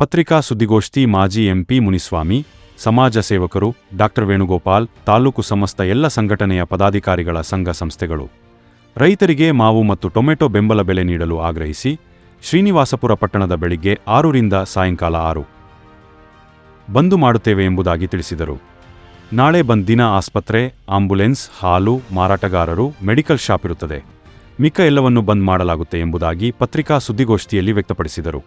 ಪತ್ರಿಕಾ ಸುದ್ದಿಗೋಷ್ಠಿ ಮಾಜಿ ಎಂಪಿ ಮುನಿಸ್ವಾಮಿ, ಸಮಾಜ ಸೇವಕರು, ಡಾ ವೇಣುಗೋಪಾಲ್, ತಾಲೂಕು ಸಮಸ್ತ ಎಲ್ಲ ಸಂಘಟನೆಯ ಪದಾಧಿಕಾರಿಗಳ ಸಂಘ ಸಂಸ್ಥೆಗಳು ರೈತರಿಗೆ ಮಾವು ಮತ್ತು ಟೊಮೆಟೊ ಬೆಂಬಲ ಬೆಲೆ ನೀಡಲು ಆಗ್ರಹಿಸಿ ಶ್ರೀನಿವಾಸಪುರ ಪಟ್ಟಣದ ಬೆಳಿಗ್ಗೆ 6 ರಿಂದ ಸಾಯಂಕಾಲ 6 ಬಂದು ಮಾಡುತ್ತೇವೆ ಎಂಬುದಾಗಿ ತಿಳಿಸಿದರು. ನಾಳೆ ಬಂದ್ ದಿನ ಆಸ್ಪತ್ರೆ, ಆಂಬ್ಯುಲೆನ್ಸ್, ಹಾಲು, ಮಾರಾಟಗಾರರು, ಮೆಡಿಕಲ್ ಶಾಪ್ ಇರುತ್ತದೆ. ಮಿಕ್ಕ ಎಲ್ಲವನ್ನು ಬಂದ್ ಮಾಡಲಾಗುತ್ತೆ ಎಂಬುದಾಗಿ ಪತ್ರಿಕಾ ಸುದ್ದಿಗೋಷ್ಠಿಯಲ್ಲಿ ವ್ಯಕ್ತಪಡಿಸಿದರು.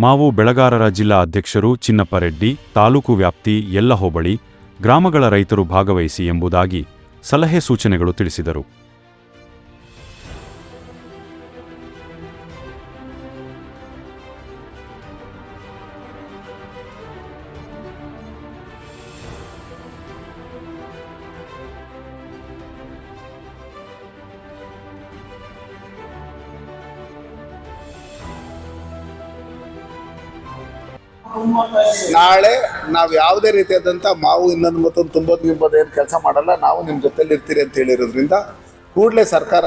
ಮಾವು ಬೆಳೆಗಾರರ ಜಿಲ್ಲಾ ಅಧ್ಯಕ್ಷರು ಚಿನ್ನಪ್ಪ ರೆಡ್ಡಿ, ತಾಲೂಕು ವ್ಯಾಪ್ತಿ ಎಲ್ಲ ಹೋಬಳಿ, ಗ್ರಾಮಗಳ ರೈತರು ಭಾಗವಹಿಸಿ ಎಂಬುದಾಗಿ ಸಲಹೆ ಸೂಚನೆಗಳು ತಿಳಿಸಿದರು. ನಾಳೆ ನಾವು ಯಾವುದೇ ರೀತಿಯಾದಂಥ ಮಾವು ಇನ್ನೊಂದು ಮತ್ತೊಂದು ತುಂಬೋದು ಏನು ಕೆಲಸ ಮಾಡಲ್ಲ, ನಾವು ನಿಮ್ಮ ಜೊತೆಲಿ ಇರ್ತೀರಿ ಅಂತ ಹೇಳಿರೋದ್ರಿಂದ ಕೂಡಲೇ ಸರ್ಕಾರ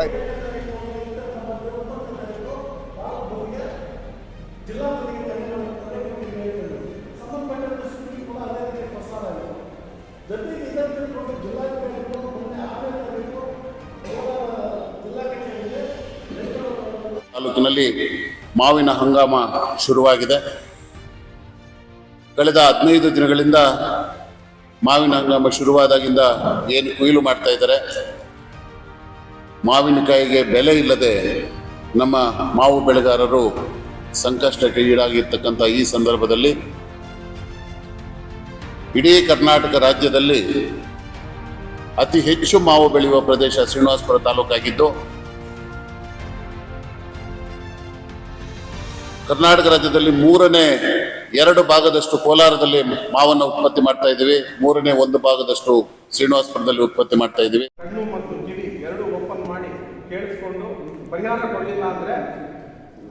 ತಾಲೂಕಿನಲ್ಲಿ ಮಾವಿನ ಹಂಗಾಮ ಶುರುವಾಗಿದೆ. ಕಳೆದ 15 ದಿನಗಳಿಂದ ಮಾವಿನ ಹಂಗಾಮ ಶುರುವಾದಾಗಿಂದ ಏನು ಕೊಯ್ಲು ಮಾಡ್ತಾ ಇದ್ದಾರೆ, ಮಾವಿನಕಾಯಿಗೆ ಬೆಲೆ ಇಲ್ಲದೆ ನಮ್ಮ ಮಾವು ಬೆಳೆಗಾರರು ಸಂಕಷ್ಟಕ್ಕೆ ಈಡಾಗಿರ್ತಕ್ಕಂಥ ಈ ಸಂದರ್ಭದಲ್ಲಿ ಇಡೀ ಕರ್ನಾಟಕ ರಾಜ್ಯದಲ್ಲಿ ಅತಿ ಹೆಚ್ಚು ಮಾವು ಬೆಳೆಯುವ ಪ್ರದೇಶ ಶ್ರೀನಿವಾಸಪುರ ತಾಲೂಕಾಗಿದ್ದು, ಕರ್ನಾಟಕ ರಾಜ್ಯದಲ್ಲಿ 2 ಭಾಗದಷ್ಟು ಕೋಲಾರದಲ್ಲಿ ಮಾವನ್ನು ಉತ್ಪತ್ತಿ ಮಾಡ್ತಾ ಇದ್ದೀವಿ, 1 ಭಾಗದಷ್ಟು ಶ್ರೀನಿವಾಸಪುರದಲ್ಲಿ ಉತ್ಪತ್ತಿ ಮಾಡ್ತಾ ಇದ್ದೀವಿ. ಕಣ್ಣು ಮತ್ತು ಕಿವಿ ಎರಡು ಓಪನ್ ಮಾಡಿ ಕೇಳಿಸ್ಕೊಂಡು ಪರಿಹಾರ ಕೊಡಲಿಲ್ಲ ಅಂದರೆ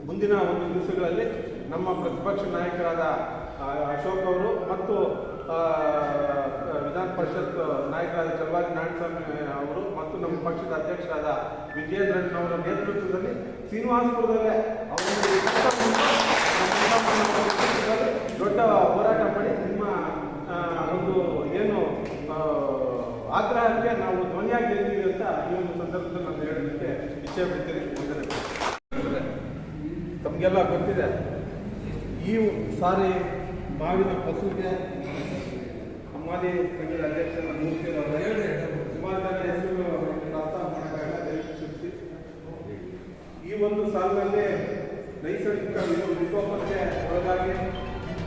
ಮುಂದಿನ ಒಂದು ದಿವಸಗಳಲ್ಲಿ ನಮ್ಮ ಪ್ರತಿಪಕ್ಷ ನಾಯಕರಾದ ಅಶೋಕ್ ಅವರು ಮತ್ತು ವಿಧಾನ ಪರಿಷತ್ ನಾಯಕರಾದ ಚಲವಾದಿ ನಾರಾಯಣಸ್ವಾಮಿ ಅವರು ಮತ್ತು ನಮ್ಮ ಪಕ್ಷದ ಅಧ್ಯಕ್ಷರಾದ ವಿಜಯೇಂದ್ರಣ್ಣವರ ನೇತೃತ್ವದಲ್ಲಿ ಶ್ರೀನಿವಾಸಪುರದಲ್ಲೇ ದೊಡ್ಡ ಹೋರಾಟ ಮಾಡಿ ನಿಮ್ಮ ಒಂದು ಏನು ಆಗ್ರಹಕ್ಕೆ ನಾವು ಧ್ವನಿಯಾಗಿ ಗೆಲ್ತೀವಿ ಅಂತ ಈ ಒಂದು ಸಂದರ್ಭದಲ್ಲಿ ನಾನು ಹೇಳಲಿಕ್ಕೆ ಇಚ್ಛೆ ಪಡ್ತೀನಿ. ತಮಗೆಲ್ಲ ಗೊತ್ತಿದೆ, ಈ ಸಾರಿ ಮಾವಿನ ಫಸಲಿಗೆ ಅಮ್ಮಾಲಿ ಸಂಘದ ಅಧ್ಯಕ್ಷರ ಮೂರ್ತಿಯವರೇ ಸುಮಾರು ಜನ ಹೆಸರು ಅರ್ಥ ಮಾಡೋಕ್ಕಾಗಲ್ಲ, ದಯವಿಟ್ಟು ಈ ಒಂದು ಸಾಲಿನಲ್ಲಿ ನೈಸರ್ಗಿಕ ವಿಕೋಪಕ್ಕೆ ಒಳಗಾಗಿ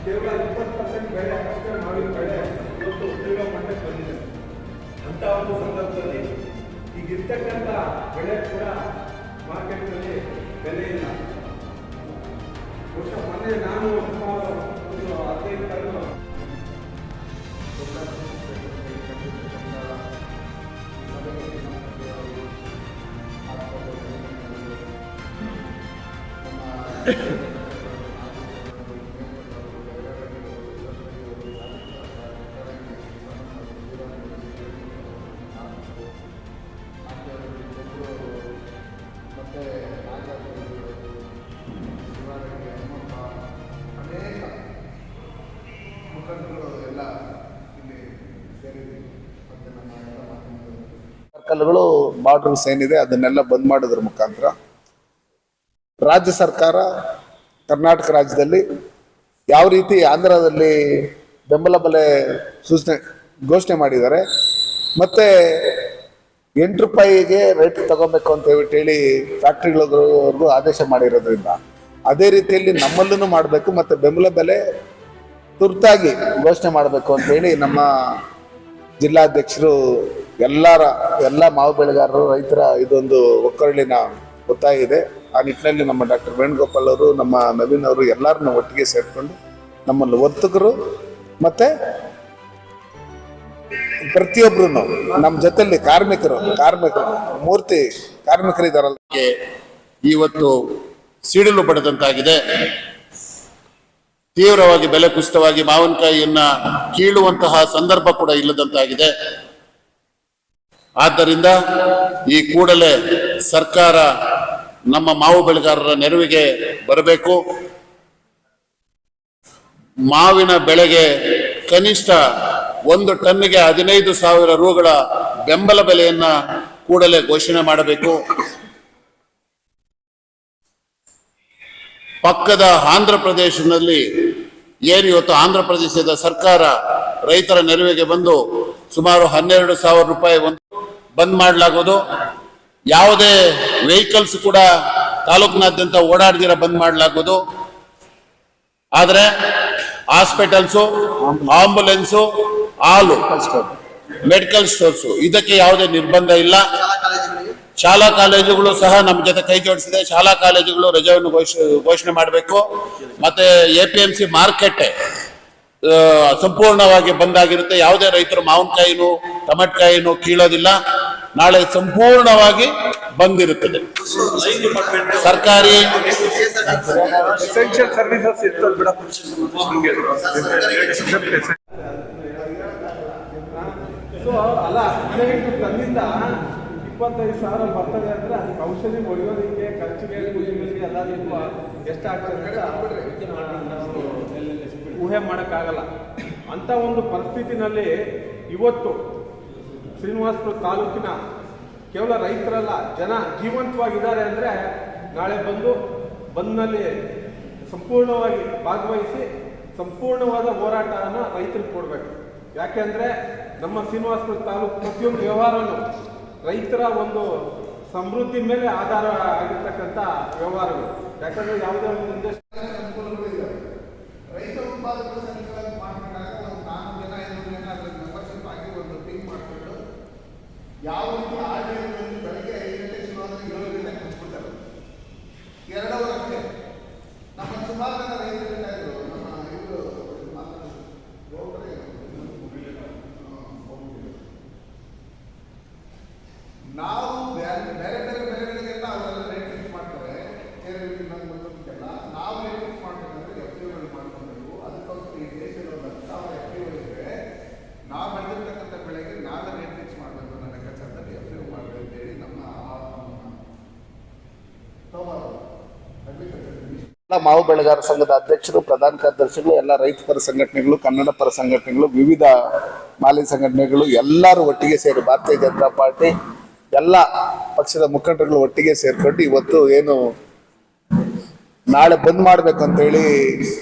ಕೇವಲ 20% ಬೆಳೆ ಅಷ್ಟೇ ಮಾವಿನ ಬೆಳೆ ಇವತ್ತು ಉದ್ಯೋಗ ಮಟ್ಟಕ್ಕೆ ಬಂದಿದೆ. ಅಂಥ ಒಂದು ಸಂದರ್ಭದಲ್ಲಿ ಈಗಿರ್ತಕ್ಕಂಥ ಬೆಳೆ ಕೂಡ ಮಾರ್ಕೆಟ್ನಲ್ಲಿ ಬೆಲೆ ಇಲ್ಲ. ಬಹುಶಃ ಮೊನ್ನೆ ನಾನು ಸುಮಾರು ಒಂದು 15 ಸರ್ಕಲ್ಗಳು ಬಾರ್ಡರ್ಸ್ ಏನಿದೆ ಅದನ್ನೆಲ್ಲ ಬಂದ್ ಮಾಡೋದ್ರ ಮುಖಾಂತರ ರಾಜ್ಯ ಸರ್ಕಾರ ಕರ್ನಾಟಕ ರಾಜ್ಯದಲ್ಲಿ ಯಾವ ರೀತಿ ಆಂಧ್ರದಲ್ಲಿ ಬೆಂಬಲ ಬೆಲೆ ಘೋಷಣೆ ಮಾಡಿದ್ದಾರೆ, ಮತ್ತೆ 8 ರೂಪಾಯಿಗೆ ರೇಟ್ ತಗೋಬೇಕು ಅಂತ ಹೇಳಿ ಫ್ಯಾಕ್ಟ್ರಿಗಳಿಗೂ ಆದೇಶ ಮಾಡಿರೋದ್ರಿಂದ ಅದೇ ರೀತಿಯಲ್ಲಿ ನಮ್ಮಲ್ಲೂ ಮಾಡಬೇಕು, ಮತ್ತೆ ಬೆಂಬಲ ಬೆಲೆ ತುರ್ತಾಗಿ ಘೋಷಣೆ ಮಾಡಬೇಕು ಅಂತ ಹೇಳಿ ನಮ್ಮ ಜಿಲ್ಲಾಧ್ಯಕ್ಷರು ಎಲ್ಲ ಮಾವು ಬೆಳೆಗಾರರು ರೈತರ ಇದೊಂದು ಒಕ್ಕರಳಿನ ಒತ್ತಾಯ ಇದೆ. ಆ ನಿಟ್ಟಿನಲ್ಲಿ ನಮ್ಮ ಡಾ ವೇಣುಗೋಪಾಲ್ ಅವರು, ನಮ್ಮ ನವೀನ್ ಅವರು ಎಲ್ಲರನ್ನ ಒಟ್ಟಿಗೆ ಸೇರಿಕೊಂಡು ನಮ್ಮಲ್ಲಿ ವರ್ತಕರು ಮತ್ತೆ ಪ್ರತಿಯೊಬ್ರು ನಮ್ಮ ಜೊತೆಲಿ ಕಾರ್ಮಿಕರು ಮೂರ್ತಿ ಕಾರ್ಮಿಕರಿದ್ದಾರಲ್ಲ, ಇವತ್ತು ಸಿಡಿಲು ಪಡೆದಂತಾಗಿದೆ. ತೀವ್ರವಾಗಿ ಬೆಲೆ ಕುಸಿತವಾಗಿ ಮಾವಿನಕಾಯಿಯನ್ನ ಕೀಳುವಂತಹ ಸಂದರ್ಭ ಕೂಡ ಇಲ್ಲದಂತಾಗಿದೆ. ಆದ್ದರಿಂದ ಈ ಕೂಡಲೇ ಸರ್ಕಾರ ನಮ್ಮ ಮಾವು ಬೆಳೆಗಾರರ ನೆರವಿಗೆ ಬರಬೇಕು. ಮಾವಿನ ಬೆಳೆಗೆ ಕನಿಷ್ಠ 1 ಟನ್ನಿಗೆ 15,000 ರೂಗಳ ಬೆಂಬಲ ಬೆಲೆಯನ್ನ ಕೂಡಲೇ ಘೋಷಣೆ ಮಾಡಬೇಕು. ಪಕ್ಕದ ಆಂಧ್ರ ಪ್ರದೇಶದಲ್ಲಿ ಏನು ಇವತ್ತು ಆಂಧ್ರ ಪ್ರದೇಶದ ಸರ್ಕಾರ ರೈತರ ನೆರವಿಗೆ ಬಂದು ಸುಮಾರು 12,000 ರೂಪಾಯಿ ಬಂದ್ ಮಾಡಲಾಗೋದು. ಯಾವುದೇ ವೆಹಿಕಲ್ಸ್ ಕೂಡ ತಾಲೂಕಿನಾದ್ಯಂತ ಓಡಾಡ್ದಿರ ಬಂದ್ ಮಾಡಲಾಗೋದು. ಆದರೆ ಹಾಸ್ಪಿಟಲ್ಸು, ಆಂಬುಲೆನ್ಸು, ಹಾಲು, ಮೆಡಿಕಲ್ ಸ್ಟೋರ್ಸು ಇದಕ್ಕೆ ಯಾವುದೇ ನಿರ್ಬಂಧ ಇಲ್ಲ. ಶಾಲಾ ಕಾಲೇಜುಗಳು ಸಹ ನಮ್ಮ ಜೊತೆ ಕೈ ಜೋಡಿಸಿದೆ. ಶಾಲಾ ಕಾಲೇಜುಗಳು ರಜೆಯನ್ನು ಘೋಷಣೆ ಮಾಡಬೇಕು. ಮತ್ತೆ APMC ಮಾರ್ಕೆಟ್ ಸಂಪೂರ್ಣವಾಗಿ ಬಂದಾಗಿರುತ್ತೆ. ಯಾವುದೇ ರೈತರು ಮಾವಿನಕಾಯಿನು ಟೊಮೆಟೊಕಾಯಿನು ಕೀಳೋದಿಲ್ಲ. ನಾಳೆ ಸಂಪೂರ್ಣವಾಗಿ ಬಂದಿರುತ್ತದೆ. ಸರ್ಕಾರಿ ಎಸೆನ್ಷಿಯಲ್ ಸರ್ವಿಸಸ್ ಇರ್ತದೆ ಬಿಡ. ಸೊ ಅಲ್ಲ ನನ್ನಿಂದ 25,000 ಬರ್ತದೆ ಅಂದ್ರೆ ಅದಕ್ಕೆ ಔಷಧಿ ಹೊಡೆಯೋದಕ್ಕೆ ಖರ್ಚಿಗೆ ಕೂಲಿಗಳಿಗೆ ಎಲ್ಲದಕ್ಕೂ ಎಷ್ಟಾಗ್ತದೆ ನಾವು ಊಹೆ ಮಾಡೋಕ್ಕಾಗಲ್ಲ. ಅಂತ ಒಂದು ಪರಿಸ್ಥಿತಿನಲ್ಲಿ ಇವತ್ತು ಶ್ರೀನಿವಾಸಪುರ ತಾಲೂಕಿನ ಕೇವಲ ರೈತರಲ್ಲ, ಜನ ಜೀವಂತವಾಗಿದ್ದಾರೆ ಅಂದರೆ ನಾಳೆ ಬಂದ್ನಲ್ಲಿ ಸಂಪೂರ್ಣವಾಗಿ ಭಾಗವಹಿಸಿ ಸಂಪೂರ್ಣವಾದ ಹೋರಾಟವನ್ನು ರೈತರಿಗೆ ಕೊಡಬೇಕು. ಯಾಕೆಂದರೆ ನಮ್ಮ ಶ್ರೀನಿವಾಸಪುರ ತಾಲೂಕು ಪ್ರತಿಯೊಂದು ವ್ಯವಹಾರನೂ ರೈತರ ಒಂದು ಸಮೃದ್ಧಿ ಮೇಲೆ ಆಧಾರ ಆಗಿರ್ತಕ್ಕಂಥ ವ್ಯವಹಾರಗಳು. ಯಾಕಂದರೆ ಯಾವುದೇ ಒಂದು ಉದ್ದೇಶ ರೈತ ಉತ್ಪಾದಕರ ಸಂಘಗಳನ್ನು ಮಾಡ್ಕೊಂಡಾಗ ಒಂದು 4 ಜನ 5 ಜನ ಅದರ ಮೆಂಬರ್ಶಿಪ್ ಆಗಿ ಒಂದು ಟೀಮ್ ಮಾಡಿಕೊಂಡು ಯಾವ ರೀತಿ ಆಡಳಿತದಲ್ಲಿ ಬೆಳಗ್ಗೆ 5 ಗಂಟೆ ಶುರು ಆದರೆ 7 ಗಂಟೆ ಮುಗಿಸ್ಬಿಡ್ತಾರೆ. 2 ಅವರ್ ಅಷ್ಟೇ. ನಮ್ಮ ಸುಮಾರು ಜನ ರೈತರಿದ್ದಾರೆ. ನಮ್ಮ ಇವರು ನಾವು ಬೇರೆ ಬೇರೆ ಬೆಳೆಗಳಿಗೆಲ್ಲ ಅವರೆಲ್ಲ ರೇಟ್ ಫಿಕ್ಸ್ ಮಾಡ್ತಾರೆ. ಮತ್ತೊಂದಕ್ಕೆಲ್ಲ ನಾವು ರೇಟ್ ಫಿಕ್ಸ್ ಮಾಡ್ಬೇಕಂದ್ರೆ FPOಗಳು ಮಾಡ್ಕೊಬೇಕು. ಅದಕ್ಕೋಸ್ಕರ ಈ ದೇಶದಲ್ಲಿ 10,000 FPO ಇದ್ರೆ ನಾವು ಬೆಳೆದಿರ್ತಕ್ಕಂಥ ಬೆಳೆಗೆ ನಾವೇ ರೇಟ್ ಫಿಕ್ಸ್ ಮಾಡಬೇಕು ಅನ್ನೋ ಲೆಕ್ಕಾಚಾರದಲ್ಲಿ FPO ಮಾಡಬೇಕು ಅಂತೇಳಿ ನಮ್ಮ ಮಾವು ಬೆಳೆಗಾರ ಸಂಘದ ಅಧ್ಯಕ್ಷರು, ಪ್ರಧಾನ ಕಾರ್ಯದರ್ಶಿಗಳು, ಎಲ್ಲ ರೈತ ಪರ ಸಂಘಟನೆಗಳು, ಕನ್ನಡ ಪರ ಸಂಘಟನೆಗಳು, ವಿವಿಧ ಮಾಲಿನ್ಯ ಸಂಘಟನೆಗಳು ಎಲ್ಲರೂ ಒಟ್ಟಿಗೆ ಸೇರಿ ಭಾರತೀಯ ಜನತಾ ಪಾರ್ಟಿ ಎಲ್ಲ ಪಕ್ಷದ ಮುಖಂಡರುಗಳು ಒಟ್ಟಿಗೆ ಸೇರ್ಕೊಂಡು ಇವತ್ತು ಏನು ನಾಳೆ ಬಂದ್ ಮಾಡ್ಬೇಕು ಅಂತ ಹೇಳಿ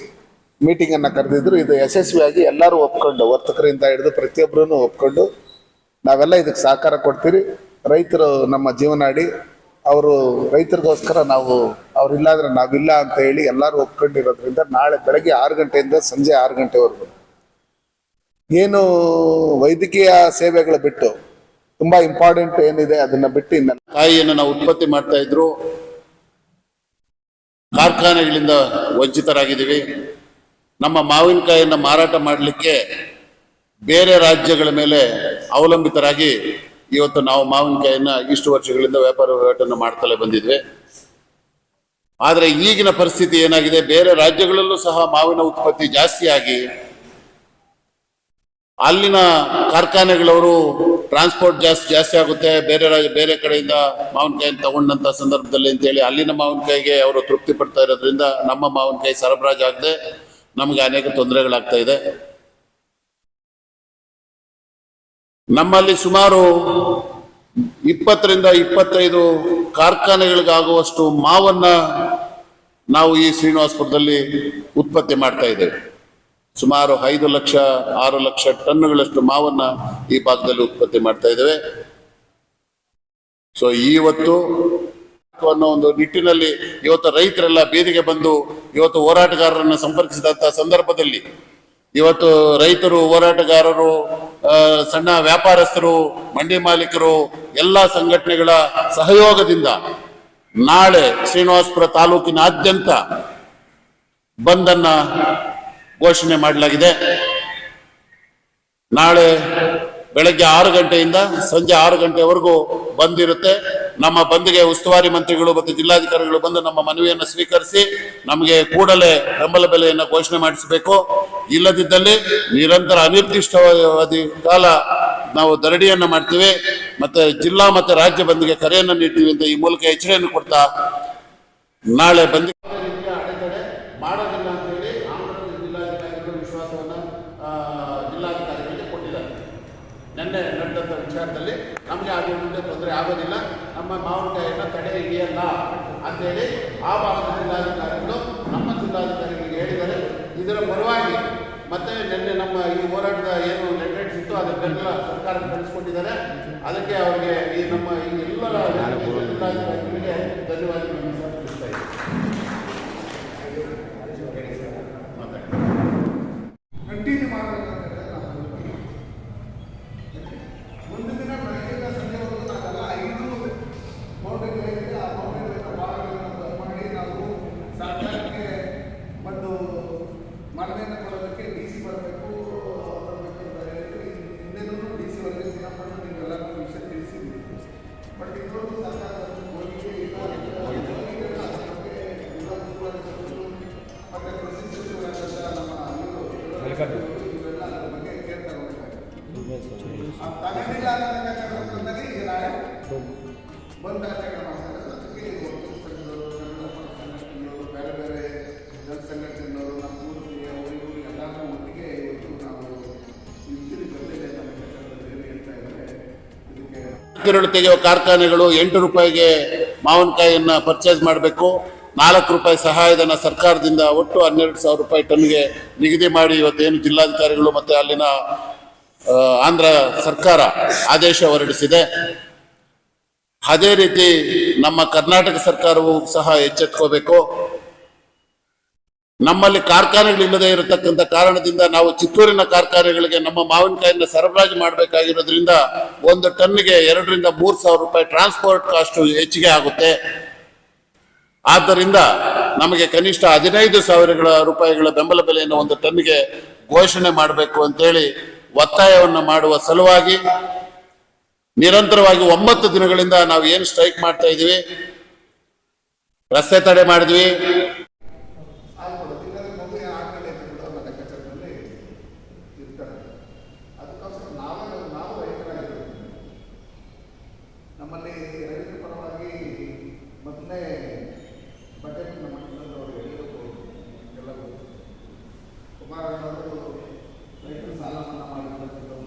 ಮೀಟಿಂಗ್ ಅನ್ನ ಕರೆದಿದ್ರು. ಇದು ಯಶಸ್ವಿಯಾಗಿ ಎಲ್ಲರೂ ಒಪ್ಕೊಂಡು, ವರ್ತಕರಿಂದ ಹಿಡಿದು ಪ್ರತಿಯೊಬ್ಬರೂ ಒಪ್ಕೊಂಡು ನಾವೆಲ್ಲ ಇದಕ್ಕೆ ಸಹಕಾರ ಕೊಡ್ತೀರಿ. ರೈತರು ನಮ್ಮ ಜೀವನಾಡಿ, ಅವರು ರೈತರಿಗೋಸ್ಕರ ನಾವು ಅವ್ರಿಲ್ಲಾಂದ್ರೆ ನಾವಿಲ್ಲ ಅಂತ ಹೇಳಿ ಎಲ್ಲರೂ ಒಪ್ಕೊಂಡಿರೋದ್ರಿಂದ ನಾಳೆ ಬೆಳಗ್ಗೆ 6 ಗಂಟೆಯಿಂದ ಸಂಜೆ 6 ಗಂಟೆವರೆಗೂ ಏನು ವೈದ್ಯಕೀಯ ಸೇವೆಗಳು ಬಿಟ್ಟು ತುಂಬಾ ಇಂಪಾರ್ಟೆಂಟ್ ಏನಿದೆ ಅದನ್ನ ಬಿಟ್ಟು ಇನ್ನೆಲ್ಲ ಕಾಯಿಯನ್ನು ನಾವು ಉತ್ಪತ್ತಿ ಮಾಡ್ತಾ ಇದ್ರು. ಕಾರ್ಖಾನೆಗಳಿಂದ ವಂಚಿತರಾಗಿದ್ದೀವಿ. ನಮ್ಮ ಮಾವಿನಕಾಯಿಯನ್ನು ಮಾರಾಟ ಮಾಡಲಿಕ್ಕೆ ಬೇರೆ ರಾಜ್ಯಗಳ ಮೇಲೆ ಅವಲಂಬಿತರಾಗಿ ಇವತ್ತು ನಾವು ಮಾವಿನಕಾಯಿಯನ್ನು ಇಷ್ಟು ವರ್ಷಗಳಿಂದ ವ್ಯಾಪಾರ ವಹಿವಾಟನ್ನು ಮಾಡ್ತಲೇ ಬಂದಿದ್ವಿ. ಆದರೆ ಈಗಿನ ಪರಿಸ್ಥಿತಿ ಏನಾಗಿದೆ, ಬೇರೆ ರಾಜ್ಯಗಳಲ್ಲೂ ಸಹ ಮಾವಿನ ಉತ್ಪತ್ತಿ ಜಾಸ್ತಿಯಾಗಿ ಅಲ್ಲಿನ ಕಾರ್ಖಾನೆಗಳವರು ಟ್ರಾನ್ಸ್ಪೋರ್ಟ್ ಜಾಸ್ತಿ ಆಗುತ್ತೆ ಬೇರೆ ಕಡೆಯಿಂದ ಮಾವಿನಕಾಯಿನ ತಗೊಂಡಂತ ಸಂದರ್ಭದಲ್ಲಿ ಅಂತೇಳಿ ಅಲ್ಲಿನ ಮಾವಿನಕಾಯಿಗೆ ಅವರು ತೃಪ್ತಿ ಪಡ್ತಾ ಇರೋದ್ರಿಂದ ನಮ್ಮ ಮಾವಿನಕಾಯಿ ಸರಬರಾಜು ಆಗದೆ ನಮಗೆ ಅನೇಕ ತೊಂದರೆಗಳಾಗ್ತಾ ಇದೆ. ನಮ್ಮಲ್ಲಿ ಸುಮಾರು 20 ರಿಂದ 25 ಕಾರ್ಖಾನೆಗಳಿಗಾಗುವಷ್ಟು ಮಾವನ್ನ ನಾವು ಈ ಶ್ರೀನಿವಾಸಪುರದಲ್ಲಿ ಉತ್ಪತ್ತಿ ಮಾಡ್ತಾ ಇದ್ದೇವೆ. ಸುಮಾರು 5 ಲಕ್ಷ 6 ಲಕ್ಷ ಟನ್ನುಗಳಷ್ಟು ಮಾವನ್ನ ಈ ಭಾಗದಲ್ಲಿ ಉತ್ಪತ್ತಿ ಮಾಡ್ತಾ ಇದ್ದೇವೆ. ಸೊ ಇವತ್ತು ಅನ್ನೋ ಒಂದು ನಿಟ್ಟಿನಲ್ಲಿ ಇವತ್ತು ರೈತರೆಲ್ಲ ಬೀದಿಗೆ ಬಂದು ಇವತ್ತು ಹೋರಾಟಗಾರರನ್ನು ಸಂಪರ್ಕಿಸಿದಂತ ಸಂದರ್ಭದಲ್ಲಿ ಇವತ್ತು ರೈತರು, ಹೋರಾಟಗಾರರು, ಸಣ್ಣ ವ್ಯಾಪಾರಸ್ಥರು, ಮಂಡಿ ಮಾಲೀಕರು ಎಲ್ಲ ಸಂಘಟನೆಗಳ ಸಹಯೋಗದಿಂದ ನಾಳೆ ಶ್ರೀನಿವಾಸಪುರ ತಾಲೂಕಿನಾದ್ಯಂತ ಬಂದನ್ನ ಘೋಷಣೆ ಮಾಡಲಾಗಿದೆ. ನಾಳೆ ಬೆಳಗ್ಗೆ 6 ಗಂಟೆಯಿಂದ ಸಂಜೆ 6 ಗಂಟೆವರೆಗೂ ಬಂದಿರುತ್ತೆ. ನಮ್ಮ ಬಂದ್ಗೆ ಉಸ್ತುವಾರಿ ಮಂತ್ರಿಗಳು ಮತ್ತು ಜಿಲ್ಲಾಧಿಕಾರಿಗಳು ಬಂದು ನಮ್ಮ ಮನವಿಯನ್ನು ಸ್ವೀಕರಿಸಿ ನಮಗೆ ಕೂಡಲೇ ಬೆಂಬಲ ಬೆಲೆಯನ್ನು ಘೋಷಣೆ ಮಾಡಿಸಬೇಕು. ಇಲ್ಲದಿದ್ದಲ್ಲಿ ನಿರಂತರ ಅನಿರ್ದಿಷ್ಟಾವಧಿ ಕಾಲ ನಾವು ಧರಣಿಯನ್ನ ಮಾಡ್ತೀವಿ, ಮತ್ತೆ ಜಿಲ್ಲಾ ಮತ್ತೆ ರಾಜ್ಯ ಬಂದ್ಗೆ ಕರೆಯನ್ನು ನೀಡ್ತೀವಿ ಅಂತ ಈ ಮೂಲಕ ಎಚ್ಚರಿಕೆಯನ್ನು ಕೊಡ್ತಾ ನಾಳೆ ಬಂದ್ ಮಾಡೋದಿಲ್ಲ ಅಂತ ಹೇಳಿ ಜಿಲ್ಲಾಧಿಕಾರಿಗಳು ಇದ್ದಲ್ಲಿ ನಮಗೆ ಅದ್ರ ಮುಂದೆ ತೊಂದರೆ ಆಗೋದಿಲ್ಲ, ನಮ್ಮ ಮಾವಿನಕಾಯಿಯನ್ನು ತಡೆ ಹಿಡಿಯಲ್ಲ ಅಂತೇಳಿ ಆ ಭಾಗದ ಜಿಲ್ಲಾಧಿಕಾರಿಗಳು ನಮ್ಮ ಜಿಲ್ಲಾಧಿಕಾರಿಗಳಿಗೆ ಹೇಳಿದ್ದಾರೆ. ಇದರ ಪರವಾಗಿ ಮತ್ತೆ ನಿನ್ನೆ ನಮ್ಮ ಈ ಹೋರಾಟದ ಏನು ಲೆಟರ್ಸ್ ಇತ್ತು ಅದನ್ನೆಲ್ಲ ಸರ್ಕಾರ ಕಳಿಸ್ಕೊಟ್ಟಿದ್ದಾರೆ. ಅದಕ್ಕೆ ಅವರಿಗೆ ಈ ನಮ್ಮ ಈ ಎಲ್ಲರ ಜಿಲ್ಲಾಧಿಕಾರಿಗಳಿಗೆ ಧನ್ಯವಾದಗಳನ್ನು ಸಲ್ಲಿಸ್ತಾ ಇದ್ದೀನಿ. ಕಂಟಿನ್ಯೂ ಮಾಡಬೇಕಂತ ಒಂದು ದಿನ ಬೆಳಗ್ಗೆಯಿಂದ ಸಂಜೆವರೆಗೂ ನಾವೆಲ್ಲ 5 ಮೌಲ್ಯಗಳಿದೆ. ಆ ಮೌಲ್ಯಗಳ ಭಾಗಗಳನ್ನು ಮಾಡಿ ನಾವು ಸರ್ಕಾರಕ್ಕೆ ಒಂದು ಮನವಿಯನ್ನು ಕೊಡೋದಕ್ಕೆ DC ಬರಬೇಕು ಅಂತ ಹೇಳಿದ್ರು. ಹಿಂದೆನೂ DC ವರದಿ ದಿನಪಟ್ಟು ನೀವೆಲ್ಲರೂ ವಿಷಯ ತಿಳಿಸಿದ್ವಿ. ಬಟ್ ಇಬ್ಬರು ಸರ್ಕಾರ ಮತ್ತೆ ಕೃಷಿ ಸಚಿವರಾದಂಥ ನಮ್ಮ ಇವೆಲ್ಲ ಅದ್ರ ಬಗ್ಗೆ ಕೇಳ್ತಾ ಹೋಗಬೇಕಾಗುತ್ತೆ. ತಗೊಂಡಿಲ್ಲ ಅನ್ನೋ ಸಂದರ್ಭದಲ್ಲಿ ಈಗ ನಾಳೆ ಬಂದ್ ಆಚರಣೆ ಮಾಡ್ತಾರೆ. ಅದಕ್ಕೆ ಸಂಘಟನೆಗಳು ಬೇರೆ ಬೇರೆ ಜನ ಸಂಘಟನೆಗಳು ನಮ್ಮ ಮೂರ್ತಿ ಅವರು ಎಲ್ಲರೂ ಒಟ್ಟಿಗೆ ಇವತ್ತು ನಾವು ಇಬ್ಬರು ಜೊತೆಗೆ ನಮ್ಮ ಕೆಲಸದಲ್ಲಿ ಹೇಳ್ತಾ ಇದ್ದಾರೆ. ಇದಕ್ಕೆ ಅಕ್ಕಿರೊಳು ತೆಗೆಯುವ ಕಾರ್ಖಾನೆಗಳು 8 ರೂಪಾಯಿಗೆ ಮಾವಿನಕಾಯಿಯನ್ನು ಪರ್ಚೇಸ್ ಮಾಡಬೇಕು. 4 ರೂಪಾಯಿ ಸಹಾಯಧನ ಸರ್ಕಾರದಿಂದ ಒಟ್ಟು 12,000 ರೂಪಾಯಿ ಟನ್ಗೆ ನಿಗದಿ ಮಾಡಿ ಇವತ್ತೇನು ಜಿಲ್ಲಾಧಿಕಾರಿಗಳು ಮತ್ತೆ ಅಲ್ಲಿನ ಆಂಧ್ರ ಸರ್ಕಾರ ಆದೇಶ ಹೊರಡಿಸಿದೆ. ಅದೇ ರೀತಿ ನಮ್ಮ ಕರ್ನಾಟಕ ಸರ್ಕಾರವು ಸಹ ಎಚ್ಚೆತ್ಕೋಬೇಕು. ನಮ್ಮಲ್ಲಿ ಕಾರ್ಖಾನೆಗಳಿಲ್ಲದೆ ಇರತಕ್ಕಂಥ ಕಾರಣದಿಂದ ನಾವು ಚಿತ್ತೂರಿನ ಕಾರ್ಖಾನೆಗಳಿಗೆ ನಮ್ಮ ಮಾವಿನಕಾಯಿಯನ್ನು ಸರಬರಾಜು ಮಾಡಬೇಕಾಗಿರೋದ್ರಿಂದ 1 ಟನ್ಗೆ 2,000 ರಿಂದ 3,000 ರೂಪಾಯಿ ಟ್ರಾನ್ಸ್ಪೋರ್ಟ್ ಕಾಸ್ಟ್ ಹೆಚ್ಚಿಗೆ ಆಗುತ್ತೆ. ಆದ್ದರಿಂದ ನಮಗೆ ಕನಿಷ್ಠ 15,000 ರೂಪಾಯಿಗಳ ಬೆಂಬಲ ಬೆಲೆಯನ್ನು 1 ಟನ್ಗೆ ಘೋಷಣೆ ಮಾಡಬೇಕು ಅಂತೇಳಿ ಒತ್ತಾಯವನ್ನು ಮಾಡುವ ಸಲುವಾಗಿ ನಿರಂತರವಾಗಿ 9 ದಿನಗಳಿಂದ ನಾವು ಏನು ಸ್ಟ್ರೈಕ್ ಮಾಡ್ತಾ ಇದೀವಿ, ರಸ್ತೆ ತಡೆ ಮಾಡಿದ್ವಿ. ನಮ್ಮಲ್ಲಿ ರೈತರ ಪರವಾಗಿ ಮೊದಲನೇ ಬಜೆಟ್ ನಮ್ಮ ಎಲ್ಲರೂ ಕುಮಾರಣ್ಣವರು ರೈತರು ಸಾಲ ಮನ್ನಾ ಮಾಡಿರ್ತಕ್ಕಂಥದ್ದು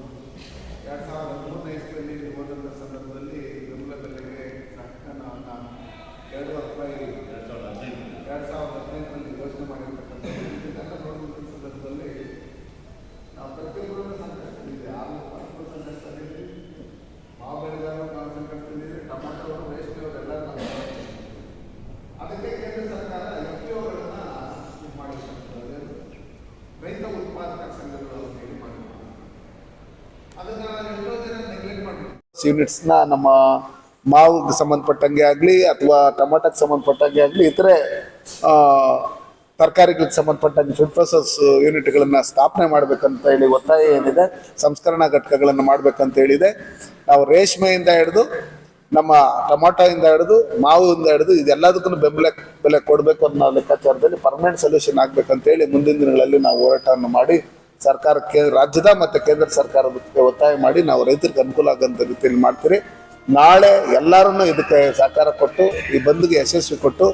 2013ನೇ ಇಸ್ವಿಯಲ್ಲಿ ಹೋದಂಥ ಸಂದರ್ಭದಲ್ಲಿ ಬೆಂಬಲ ಬೆಲೆಗೆ ಸಕ್ಕನವನ್ನು 2 ರೂಪಾಯಿ 2015ರಲ್ಲಿ ಘೋಷಣೆ ಮಾಡಿರ್ತಕ್ಕಂಥದ್ದು. ಇದನ್ನೆಲ್ಲ ನೋಡುವಂಥ ಸಂದರ್ಭದಲ್ಲಿ ನಾವು ಪ್ರತಿಯೊಬ್ಬರೂ ಸಂಕಷ್ಟದಲ್ಲಿದೆ. ಆಲೂರು ಸಂಕಷ್ಟದಲ್ಲಿದೆ, ಮಾವು ಬೆಳೆಗಾರರು ನಾವು ಸಂಕಷ್ಟದಲ್ಲಿದೆ, ಟೊಮಾಟೋ ರೇಷ್ಮೆಯವರು ಎಲ್ಲರೂ. ಅದಕ್ಕೆ ಕೇಂದ್ರ ಸರ್ಕಾರ FPOಗಳನ್ನ ಇದು ಮಾಡಿರ್ತಕ್ಕಂಥದ್ದು, ರೈತ ಉತ್ಪಾದಕ ಸಂಘಗಳು ಅಂತ ಹೇಳಿ ಮಾಡಿದ್ರು. ಅದನ್ನ ಎಷ್ಟೋ ಜನ ನೆಗ್ಲೆಕ್ಟ್ ಮಾಡಿದ್ರು. ಯೂನಿಟ್ಸ್ನ ನಮ್ಮ ಮಾವಿಗೆ ಸಂಬಂಧಪಟ್ಟಂಗೆ ಆಗಲಿ ಅಥವಾ ಟೊಮಾಟೋಕ್ಕೆ ಸಂಬಂಧಪಟ್ಟಂಗೆ ಆಗಲಿ ಇತರೆ ತರಕಾರಿಗಳಿಗೆ ಸಂಬಂಧಪಟ್ಟಂಗೆ ಫುಡ್ ಪ್ರೊಸೆಸ್ ಯೂನಿಟ್ಗಳನ್ನು ಸ್ಥಾಪನೆ ಮಾಡಬೇಕಂತ ಹೇಳಿ ಒತ್ತಾಯ ಏನಿದೆ, ಸಂಸ್ಕರಣಾ ಘಟಕಗಳನ್ನು ಮಾಡಬೇಕಂತ ಹೇಳಿದೆ. ನಾವು ರೇಷ್ಮೆಯಿಂದ ಹಿಡಿದು ನಮ್ಮ ಟೊಮಾಟೋಯಿಂದ ಹಿಡಿದು ಮಾವಿಂದ ಹಿಡಿದು ಇದೆಲ್ಲದಕ್ಕೂ ಬೆಲೆ ಕೊಡಬೇಕು ಅನ್ನೋ ಲೆಕ್ಕಾಚಾರದಲ್ಲಿ ಪರ್ಮನೆಂಟ್ ಸೊಲ್ಯೂಷನ್ ಆಗ್ಬೇಕಂತೇಳಿ ಮುಂದಿನ ದಿನಗಳಲ್ಲಿ ನಾವು ಹೋರಾಟವನ್ನು ಮಾಡಿ ಸರ್ಕಾರಕ್ಕೆ, ರಾಜ್ಯದ ಮತ್ತು ಕೇಂದ್ರ ಸರ್ಕಾರಕ್ಕೆ ಒತ್ತಾಯ ಮಾಡಿ ನಾವು ರೈತರಿಗೆ ಅನುಕೂಲ ಆಗೋಂಥ ರೀತಿಯಲ್ಲಿ ಮಾಡ್ತೀರಿ. ನಾಳೆ ಎಲ್ಲರೂ ಇದಕ್ಕೆ ಸಹಕಾರ ಕೊಟ್ಟು ಈ ಬಂದ್ಗೆ ಯಶಸ್ವಿ ಕೊಟ್ಟು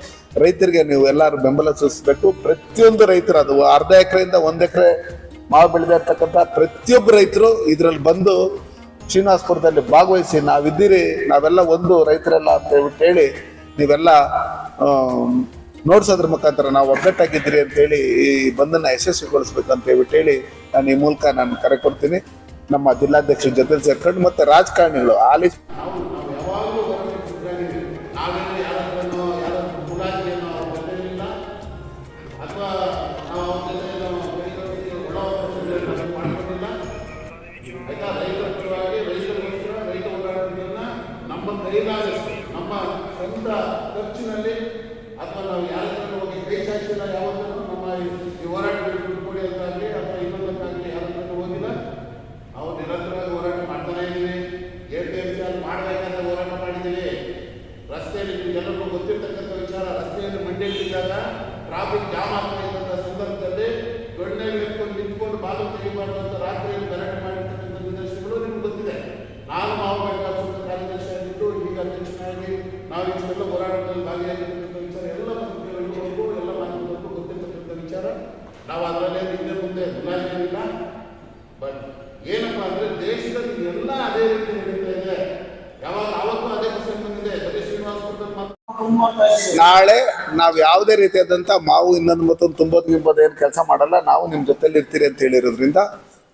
ರೈತರಿಗೆ ನೀವು ಎಲ್ಲರೂ ಬೆಂಬಲ ಸೂಚಿಸಬೇಕು. ಪ್ರತಿಯೊಂದು ರೈತರು, ಅದು ಅರ್ಧ ಎಕರೆಯಿಂದ 1 ಎಕರೆ ಮಾವು ಬೆಳೆದ ಇರ್ತಕ್ಕಂಥ ಪ್ರತಿಯೊಬ್ಬರು ರೈತರು ಇದರಲ್ಲಿ ಬಂದು ಶ್ರೀನಿವಾಸಪುರದಲ್ಲಿ ಭಾಗವಹಿಸಿ ನಾವಿದ್ದೀರಿ, ನಾವೆಲ್ಲ ಒಂದು ರೈತರೆಲ್ಲ ಅಂತ ಹೇಳ್ಬಿಟ್ಟು ಹೇಳಿ ನೀವೆಲ್ಲ ನೋಡ್ಸೋದ್ರ ಮುಖಾಂತರ ನಾವು ಒಗ್ಗಟ್ಟಾಗಿದ್ದೀರಿ ಅಂತೇಳಿ ಈ ಬಂದನ್ನು ಯಶಸ್ವಿಗೊಳಿಸ್ಬೇಕಂತ ಹೇಳ್ಬಿಟ್ಟು ಹೇಳಿ ನಾನು ಈ ಮೂಲಕ ನಾನು ಕರೆ ಕೊಡ್ತೀನಿ. ನಮ್ಮ ಜಿಲ್ಲಾಧ್ಯಕ್ಷರ ಜೊತೆ ಸೇರ್ಕೊಂಡು ಮತ್ತೆ ರಾಜಕಾರಣಿಗಳು ಆಲಿ ನಮ್ಮ ಸ್ವಂತ ಖರ್ಚಿನಲ್ಲಿ ಅಥವಾ ನಾವು ಯಾರತ್ರ ಹೋಗಿ ಕೈ ಚಾಚಿಲ್ಲ, ಯಾವತ್ತೂ ನಮ್ಮ ಈ ಹೋರಾಟಗಳಿಗೆ ದುಡ್ಡು ಕೊಡಿ ಅಂತಾಗಲಿ ಅಥವಾ ಇನ್ನೊಂದಕ್ಕಾಗಲಿ ಯಾರತ್ರ ಹೋಗಿಲ್ಲ. ನಾವು ನಿರಂತರವಾಗಿ ಹೋರಾಟ ಮಾಡ್ತಾನೆ ಇದ್ದೀವಿ. APMC ಅಲ್ಲಿ ಮಾಡಬೇಕಾದ್ರೆ ಹೋರಾಟ ಮಾಡಿದ್ದೀವಿ. ರಸ್ತೆಯಲ್ಲಿ ನಿಮಗೆಲ್ಲರಿಗೂ ಗೊತ್ತಿರ್ತಕ್ಕಂಥ ವಿಚಾರ, ರಸ್ತೆಯಲ್ಲಿ ಮಂಡ್ಯಲ್ಲಿದ್ದಾಗ ಟ್ರಾಫಿಕ್ ಜಾಮ್ ಆಗ್ತಾ ಇದ್ದಂಥ ಸಂದರ್ಭದಲ್ಲಿ ದೊಣ್ಣೆಗಳು ಎತ್ಕೊಂಡು ನಿಂತ್ಕೊಂಡು ಬಾಗಿಲು ತೆಗಿಬಾರ್ದು ಅಂತ ರಾತ್ರಿಯಲ್ಲಿ ಗಲಾಟೆ ಮಾಡಿರ್ತಕ್ಕಂಥ ನಿದರ್ಶನಗಳು ನಿಮ್ಗೆ ಗೊತ್ತಿದೆ. ನಾನು ಮಾವು ಬೆಳೆಗಾರರ ಕಾರ್ಯದರ್ಶಿ ಆಗಿದ್ದು ಈಗ ಅಧ್ಯಕ್ಷನಾಗಿ ನಾವು ಇಷ್ಟೆಲ್ಲ ಹೋರಾಟದಲ್ಲಿ ಭಾಗಿಯಾಗಿರ್ತಕ್ಕಂಥ ವಿಚಾರ ಎಲ್ಲ ಮಂತ್ರಿಗಳಿಗೂ ಎಲ್ಲ ಮಾಧ್ಯಮಗಳಿಗೂ ಗೊತ್ತಿರ್ತಕ್ಕಂಥ ವಿಚಾರ. ನಾವು ಅದರಲ್ಲೇ ಹಿಂದೆ ಮುಂದೆ ಮುಲಾಜಿಲ್ಲ. ಬಟ್ ಏನಪ್ಪಾ ಅಂದ್ರೆ ದೇಶದಲ್ಲಿ ಎಲ್ಲ ಅದೇ ರೀತಿ ನಡೀತಾ ಇದೆ. ನಾಳೆ ನಾವು ಯಾವುದೇ ರೀತಿಯಾದಂಥ ಮಾವು ಇನ್ನೊಂದು ಮತ್ತೊಂದು ತುಂಬೋದು ಏನು ಕೆಲಸ ಮಾಡಲ್ಲ, ನಾವು ನಿಮ್ಮ ಜೊತೆಲಿ ಇರ್ತೀರಿ ಅಂತ ಹೇಳಿರೋದ್ರಿಂದ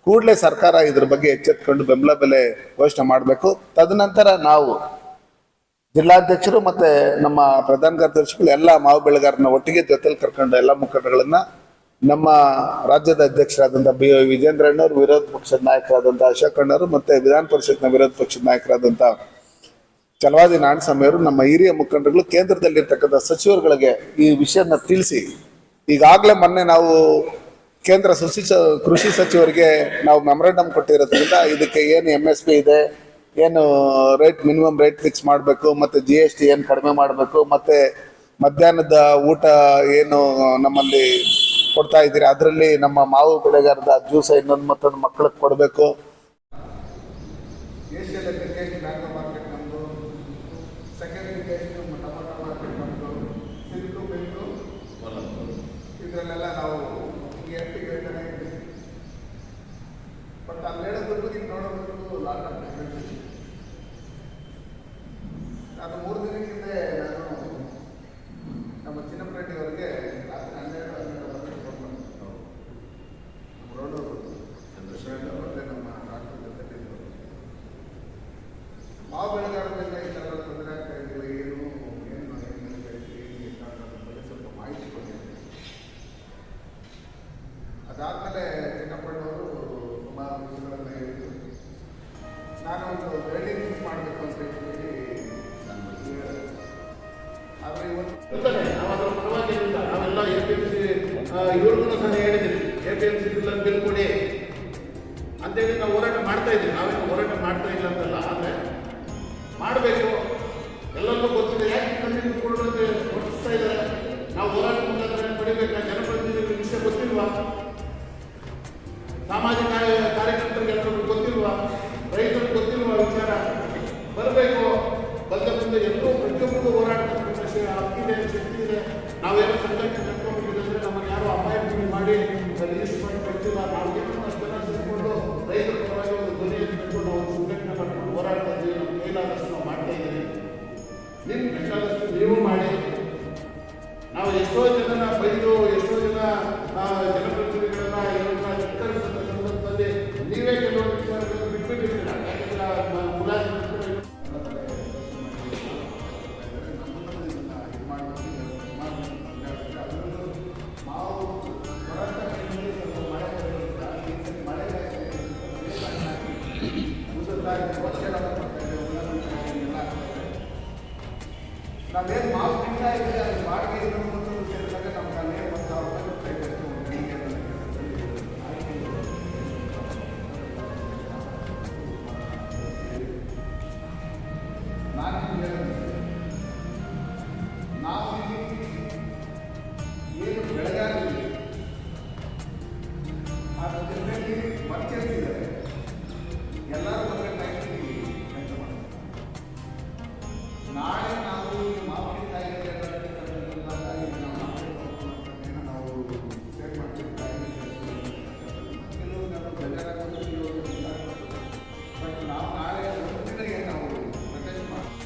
ಕೂಡಲೇ ಸರ್ಕಾರ ಇದ್ರ ಬಗ್ಗೆ ಎಚ್ಚೆತ್ಕೊಂಡು ಬೆಂಬಲ ಬೆಲೆ ಘೋಷಣೆ ಮಾಡಬೇಕು. ತದನಂತರ ನಾವು ಜಿಲ್ಲಾಧ್ಯಕ್ಷರು ಮತ್ತೆ ನಮ್ಮ ಪ್ರಧಾನ ಕಾರ್ಯದರ್ಶಿಗಳು ಎಲ್ಲ ಮಾವು ಬೆಳೆಗಾರನ ಒಟ್ಟಿಗೆ ಜೊತೆಲಿ ಕರ್ಕೊಂಡು ಎಲ್ಲ ಮುಖಂಡಗಳನ್ನ ನಮ್ಮ ರಾಜ್ಯದ ಅಧ್ಯಕ್ಷರಾದಂಥ ವಿಜೇಂದ್ರಣ್ಣವರು, ವಿರೋಧ ಪಕ್ಷದ ನಾಯಕರಾದಂಥ ಅಶೋಕಣ್ಣವರು ಮತ್ತೆ ವಿಧಾನ ಪರಿಷತ್ನ ವಿರೋಧ ಪಕ್ಷದ ನಾಯಕರಾದಂಥ ಚಲವಾದಿ ನಾರಾಯಣಸ್ವಾಮಿಯವರು, ನಮ್ಮ ಹಿರಿಯ ಮುಖಂಡರುಗಳು, ಕೇಂದ್ರದಲ್ಲಿರ್ತಕ್ಕಂಥ ಸಚಿವರುಗಳಿಗೆ ಈ ವಿಷಯನ ತಿಳಿಸಿ, ಈಗಾಗಲೇ ಮೊನ್ನೆ ನಾವು ಕೇಂದ್ರ ಕೃಷಿ ಸಚಿವರಿಗೆ ನಾವು ಮೆಮೊರಂಡಮ್ ಕೊಟ್ಟಿರೋದ್ರಿಂದ ಇದಕ್ಕೆ ಏನು MSP ಇದೆ, ಏನು ರೇಟ್ ಮಿನಿಮಮ್ ರೇಟ್ ಫಿಕ್ಸ್ ಮಾಡಬೇಕು, ಮತ್ತು GST ಏನು ಕಡಿಮೆ ಮಾಡಬೇಕು, ಮತ್ತು ಮಧ್ಯಾಹ್ನದ ಊಟ ಏನು ನಮ್ಮಲ್ಲಿ ಕೊಡ್ತಾ ಇದ್ದೀರಿ ಅದರಲ್ಲಿ ನಮ್ಮ ಮಾವು ಬೆಳೆಗಾರದ ಜ್ಯೂಸ್ ಇನ್ನೊಂದು ಮತ್ತೊಂದು ಮಕ್ಕಳಿಗೆ ಕೊಡಬೇಕು. ಇದರಲ್ಲೆಲ್ಲ ನಾವು ಬಟ್ ಅಲ್ಲೇಳೋದ್ರಿಗೂ ನೀವು ನೋಡೋದ್ರಿಗೂ ಲಾಟ್ ಆಫ್ ಡಿಫ್ರೆನ್ಸ್. ನಾನು 3 ದಿನಕ್ಕಿಂತ ನಾನು ನಮ್ಮ ಚಿನ್ನಪ್ಪರೆಡ್ಡಿಯವರಿಗೆ ರಾತ್ರಿ 12 ಫೋನ್ ಮಾಡಿದ್ರು. ನಮ್ಮ ರೋಡು ಚಂದ್ರಶೇಖರ್ ನಮ್ಮ ಡಾಕ್ಟರ್ ಜೊತೆಲಿದ್ದರು. ಮಾವು ಬೆಳೆಗಾರರಿಂದ ಈ ಥರ ತೊಂದರೆ ಆಗ್ತಾ ಇದ್ದಿಲ್ಲ, ಏನು ಬಗ್ಗೆ ಸ್ವಲ್ಪ ಮಾಹಿತಿ ಕೊಟ್ಟಿದ್ದೆ. ಅದಾದಮೇಲೆ ಚಿನ್ನಪ್ಪಣ್ಣವರು ಸುಮಾರು ವಿಷಯಗಳನ್ನು ಹೇಳಿದ್ರು. ನಾನು ಒಂದು ವೆಲ್ಡಿಂಗ್ ಫಿಕ್ಸ್ ಮಾಡಬೇಕು ಅಂತ ಹೇಳಿ, ಆದರೆ ಇವತ್ತು ನಾವದರ ಪರವಾಗಿಲ್ಲ. ನಾವೆಲ್ಲ APMC ಇವ್ರಿಗೂ ಸಹ ಹೇಳಿದ್ದೀವಿ, APMC ಬಿಲ್ ಕೊಡಿ ಅಂತೇಳಿ ನಾವು ಹೋರಾಟ ಮಾಡ್ತಾ ಇದ್ದೀವಿ. ನಾವೇನು ಹೋರಾಟ ಮಾಡ್ತಾ ಇಲ್ಲ ಅಂತಲ್ಲ, ಆದರೆ ಮಾಡಬೇಕು. ಎಲ್ಲರಿಗೂ ಗೊತ್ತಿದೆ ಯಾಕೆ ಕಂಟಿನ್ಯೂ ಕೊಡೋದಕ್ಕೆ ಹೊರಡಿಸ್ತಾ ಇದ್ದಾರೆ. ನಾವು ಹೋರಾಟ ಮುಖಾಂತರ ಪಡಿಬೇಕು. ಜನಪ್ರತಿನಿಧಿಗಳ ವಿಷಯ ಗೊತ್ತಿಲ್ವಾ? ಸಾಮಾಜಿಕ ಕಾರ್ಯಕರ್ತರಿಗೆ ಎಲ್ಲರಿಗೂ ಗೊತ್ತಿಲ್ವಾ? ರೈತರಿಗೆ ಗೊತ್ತಿಲ್ವಾ ವಿಚಾರ? ಬರಬೇಕು. ಬಂದ ಮುಂದೆ ಎಲ್ಲರೂ ಪ್ರತಿಯೊಬ್ಬರಿಗೂ ಹೋರಾಟ ಹಕ್ಕಿದೆ, ಶಕ್ತಿ ಇದೆ. ನಾವೇನೋ ಸಂಘಟನೆ ಕಟ್ಕೊಂಡಿದ್ರೆ ನಮ್ಮನ್ನು ಯಾರು ಅಪಾಯ ಮಾಡಿ ರಿಲೀಸ್ ಮಾಡಿ ಕಟ್ಟಿಲ್ಲ. ನಾವು ಏನೋ ಅಷ್ಟು ಜನ ಸೇರಿಕೊಂಡು ರೈತರ ಪರವಾಗಿ ಒಂದು ಧ್ವನಿ ಎತ್ತಿಕೊಂಡು ಒಂದು ಸಂಘಟನೆ ಕಟ್ಕೊಂಡು ಹೋರಾಡ್ತಾ ಇದ್ದೀವಿ. ನಮ್ಮ ಕೈಲಾದಷ್ಟು ನಾವು ಮಾಡ್ತಾ ಇದ್ದೀವಿ. ನಿಮ್ಮ ಬೇಕಾದಷ್ಟು ನೀವು ಮಾಡಿ. ನಾವು ಎಷ್ಟೋ ಜನ ಬೈದು, ಎಷ್ಟೋ ಜನ ಜನಪ್ರತಿನಿಧಿಗಳನ್ನ ಧಿಕ್ಕರಿಸಿದ ಸಂದರ್ಭದಲ್ಲಿ ನೀವೇ ಕೆಲವು ವಿಚಾರಗಳನ್ನು ಬಿಟ್ಬಿಟ್ಟಿರ್ತೀರ. ಯಾಕೆಂದ್ರೆ ಮುಲಾಜಿ ನಾವೇನು ಮಾವು ತಿಂತಾ ಇದ್ದೀವಿ ಅದು ಬಾಡಿಗೆ ಇನ್ನೊಂದು ಸೇರಿದಾಗ ನಮ್ಗೆ ಅಲ್ಲೇ 1,000 ರೂಪಾಯಿ ನಾನು ನಾವು ಏನು ಬೆಳೆಗಾರರಿಗೆ ಅದ್ರ ಜೊತೆಗೆ ಪರ್ಚೇಸ್ ಇದ್ದಾರೆ, ಎಲ್ಲರೂ ಒಂದೇ ಟೈಮಿಗೆ ಕೆಲಸ ಮಾಡ್ತಾರೆ. ನಾಳೆ ನಾವು ಮಾರ್ಕೆಟ್ ನಾವು ಸೇಲ್ ಮಾಡ್ತೀವಿ. ಕೆಲವು ನಮ್ಮ ಬಟ್ ನಾವು ನಾಳೆ ದಿನಕ್ಕೆ ನಾವು